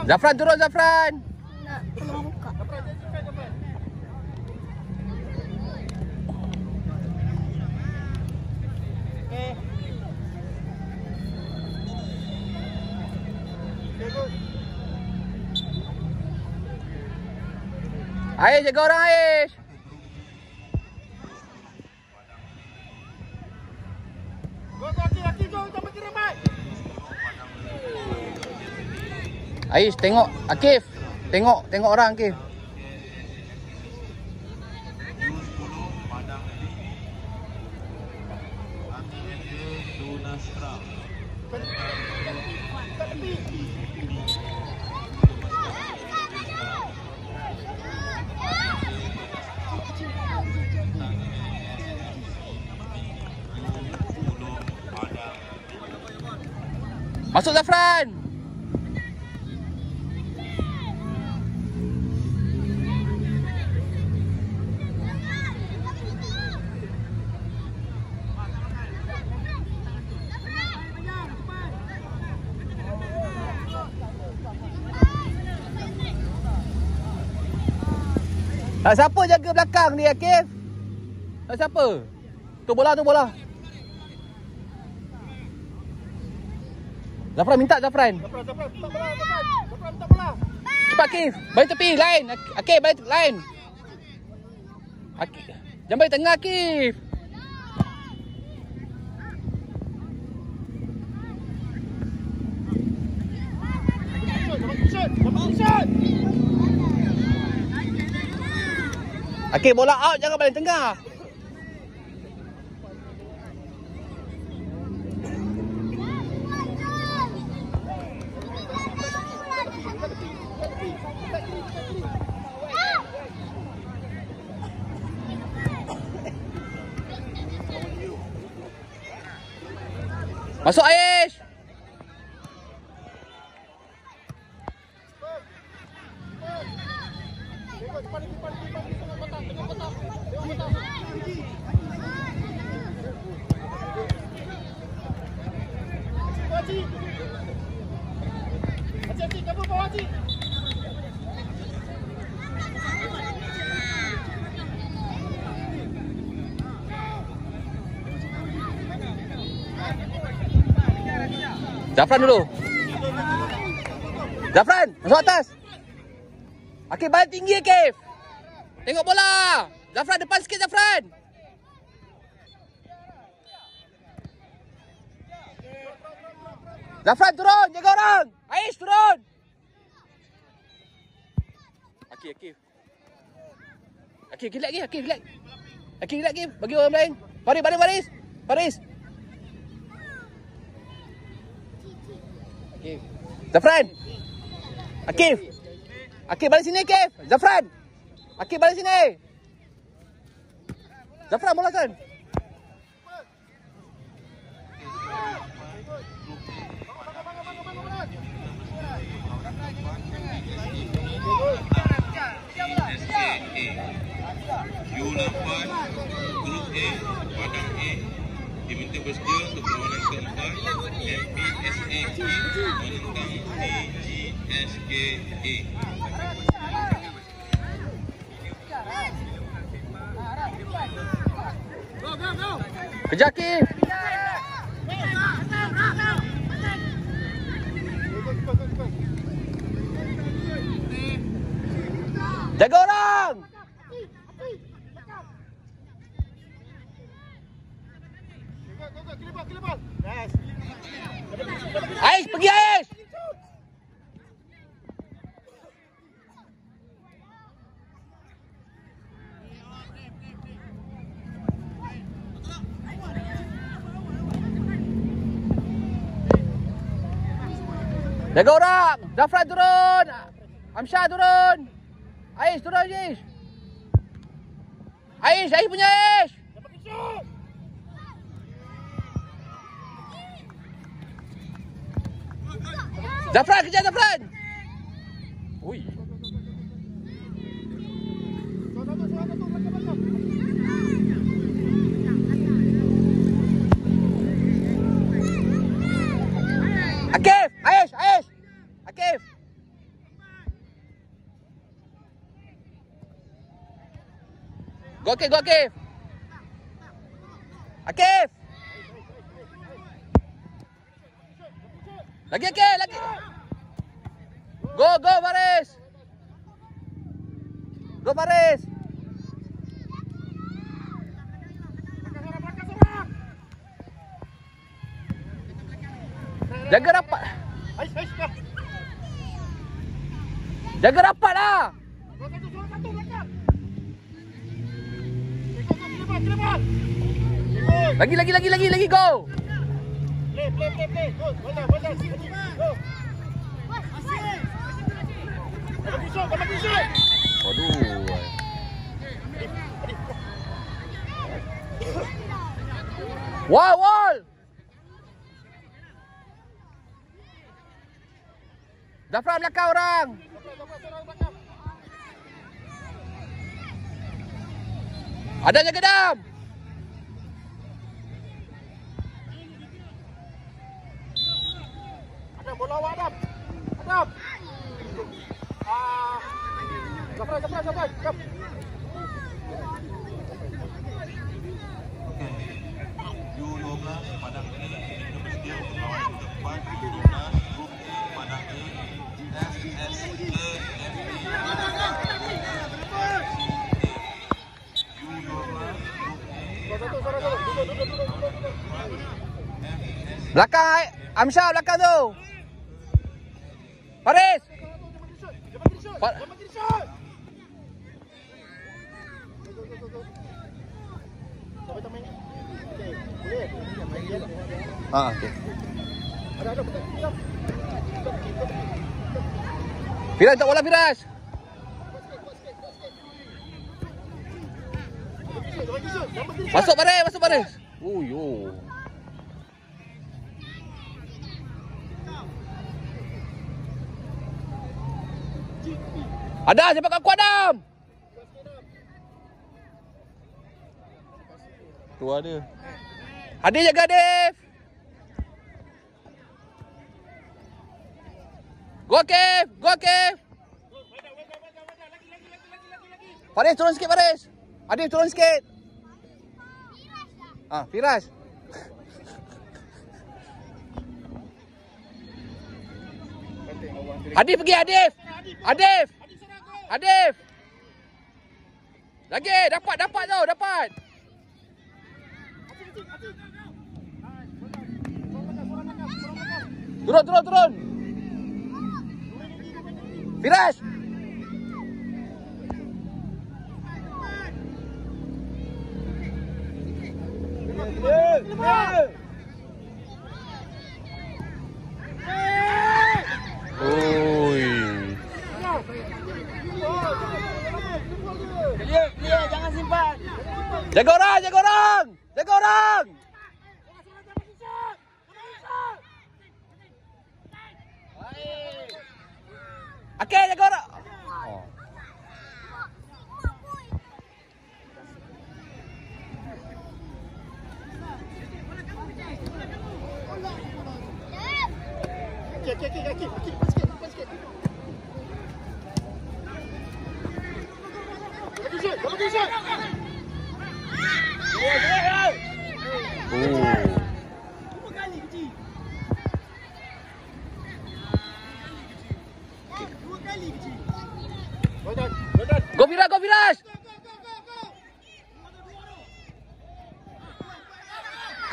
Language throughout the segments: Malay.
Zafran turun, Zafran. Nak belum buka. Aish, jaga orang Aish. Aish, tengok Akif. Tengok orang Akif. Masuk Zafran. Tak siapa jaga belakang ni Akif? Tak siapa? Tu bola. Zafran minta Zafran. Zafran minta bola. Cepat Akif, balik tepi line. Akif balik line. Jangan balik tengah Akif. Akif bola out, jangan balik tengah. Masuk Aish. Zafran dulu. Zafran, masuk atas. Akif balik tinggi Akif. Tengok bola. Zafran depan sikit Zafran. Zafran turun, jaga orang. Aish turun. Akif. Akif relax lagi, Akif relax. Akif relax Akif, bagi orang lain. Faris. Akif. Zafran. Akif balik sini Akif. Zafran. Akif balik sini. Zafran bola kan. U8 Grup A Padang A diminta bersedia untuk perlawanan keempat MPSA menentang DGSK A. Kejar Akif. Jaga orang. Aish, pergi Aish. Jaga orang. Zafran turun. Amsyah turun. Aish turun Aish. Aish punya Aish. Zafran, kejar Zafran. Ui. Akif, Aish. Akif. Go Akif, go Akif. Akif. Lagi Akif, lagi. Go Baris. Go Baris. Jaga rapat. Jaga rapat lah. Lagi go. Play. Go. Aduh. Wall. Zafran belakang orang. Ada jaga dam. Ada bola awak Adam. Zafran. Jom. U12 Padang E nombor sedia berlawan depan U12 grup E Padang E FS Belakang Amsyah belakang tu. Faris. Okey. Firas tak bola Firas. Masuk Faris. Yo. Ada siapa kat kuat Adam? Tu ada. Hadir jaga Dev. Go Akif. Faris turun sikit Faris. Hadir turun sikit. Firas. Hadir pergi Hadif. Lagi dapat tu. Turun. Firas. Clear, jangan simpan. Jaga orang. Okey, jaga orang. Okey. Go Firas.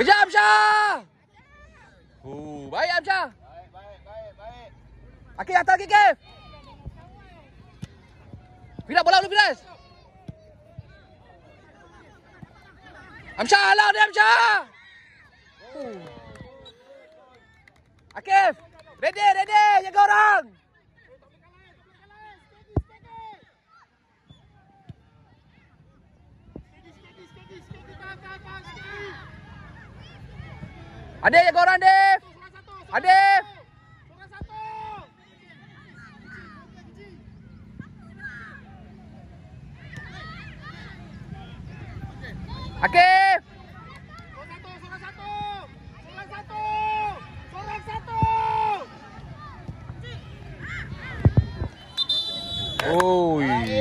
Kejar Amsyah. Baik Amsyah. Baik. Akif atas lagi Akif. Firas bola dulu Firas. Amsyah halau dia Amsyah. Akif. Ready. Jaga orang. Adif jaga orang Adif. Adif. Akif. Oi.